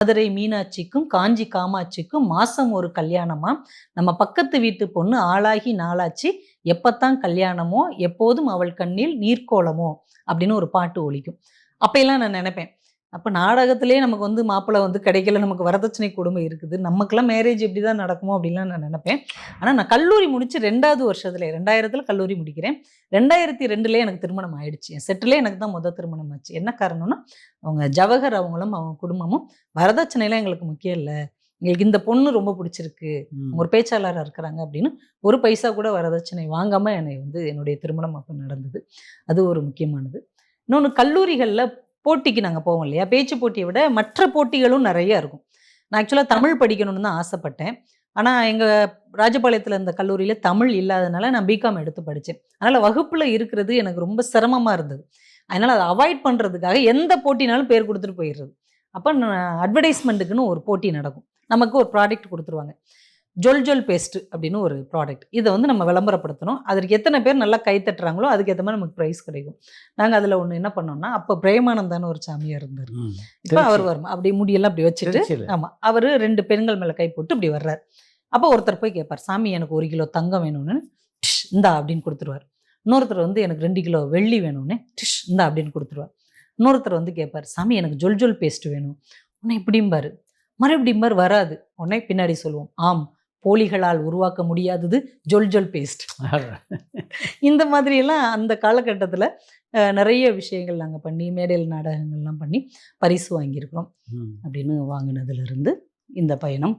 மதுரை மீனாட்சிக்கும் காஞ்சி காமாட்சிக்கும் மாசம் ஒரு கல்யாணமா, நம்ம பக்கத்து வீட்டு பொண்ணு ஆளாகி நாளாச்சு, எப்பத்தான் கல்யாணமோ எப்போதும் அவள் கண்ணில் நீர்க்கோலமோ அப்படின்னு ஒரு பாட்டு ஒலிக்கும். அப்பயெல்லாம் நான் நினைப்பேன், அப்ப நாடகத்திலேயே நமக்கு வந்து மாப்பிள்ளை வந்து கிடைக்கல, நமக்கு வரதட்சணை கொடுமை இருக்குது, நமக்கெல்லாம் மேரேஜ் இப்படிதான் நடக்குமோ அப்படின்லாம் நான் நினைப்பேன். ஆனா நான் கல்லூரி முடிச்சு 2வது வருஷத்துல 2000த்துல கல்லூரி முடிக்கிறேன். 2002லே எனக்கு திருமணம் ஆயிடுச்சு. என் செட்டிலே எனக்கு தான் திருமணம் ஆச்சு. என்ன காரணம்னா, அவங்க ஜவஹர் அவங்களும் அவங்க குடும்பமும் வரதட்சணைலாம் எங்களுக்கு முக்கியம் இல்ல. எங்களுக்கு இந்த பொண்ணு ரொம்ப பிடிச்சிருக்கு. ஒரு பேச்சாளரா இருக்கிறாங்க அப்படின்னு ஒரு பைசா கூட வரதட்சணை வாங்காம என்னை வந்து என்னுடைய திருமணம் அப்ப நடந்தது. அது ஒரு முக்கியமானது. இன்னொன்னு கல்லூரிகள்ல போட்டிக்கு நாங்க போவோம் இல்லையா? பேச்சு போட்டிய விட மற்ற போட்டிகளும் நெறைய இருக்கும். நான் ஆக்சுவலா தமிழ் படிக்கணும்னு தான் ஆசைப்பட்டேன். ஆனா எங்க ராஜபாளையத்துல இருந்த கல்லூரியில தமிழ் இல்லாதனால நான் பிகாம் எடுத்து படிச்சேன். அதனால வகுப்புல இருக்கிறது எனக்கு ரொம்ப சிரமமா இருந்தது. அதனால அத அவாய்ட் பண்றதுக்காக எந்த போட்டினாலும் பேர் குடுத்துட்டு போயிறது. அப்ப அட்வர்டைஸ்மென்ட்க்குன்னு ஒரு போட்டி நடக்கும். நமக்கு ஒரு ப்ராடக்ட் குடுத்துருவாங்க. ஜொல் ஜொல் பேஸ்ட் அப்படின்னு ஒரு ப்ராடக்ட். இத வந்து நம்ம விளம்பரப்படுத்தணும். அதற்கு எத்தன பேர் நல்லா கை தட்டுறாங்களோ, அதுக்கு ஏத்த மாரி நமக்கு பிரைஸ் கிடைக்கும். நாங்க அதுல ஒண்ணு என்ன பண்ணோம்னா, அப்ப பிரேமானந்தான்னு ஒரு சாமியார் இருந்தாரு. இப்ப அவர் வரும். அப்படி முடியெல்லாம் அப்படி வச்சுட்டு, ஆமா. அவரு 2 பெண்கள் மேல கை போட்டு இப்படி வர்றாரு. அப்ப ஒருத்தர் போய் கேட்பார், "சாமி எனக்கு 1 கிலோ தங்கம் வேணும்னு." இந்தா அப்படின்னு குடுத்துருவாரு. இன்னொருத்தர் வந்து எனக்கு 2 கிலோ வெள்ளி வேணும்னு, இந்தா அப்படின்னு குடுத்துருவார். இன்னொருத்தர் வந்து கேட்பார், "சாமி எனக்கு ஜொல் ஜொல் பேஸ்ட் வேணும்." உடனே இப்படிம்பாரு. மறுபடியும்பாரு வராது. உடனே பின்னாடி சொல்லுவோம், "ஆம், போலிகளால் உருவாக்க முடியாதது ஜொல் ஜொல் பேஸ்ட்." இந்த மாதிரியெல்லாம் அந்த காலகட்டத்தில நெறைய விஷயங்கள் நாங்க பண்ணி, மேடையில் நாடகங்கள்லாம் பண்ணி பரிசு வாங்கியிருக்கிறோம். அப்படின்னு வாங்குனதுலருந்து இந்த பயணம்.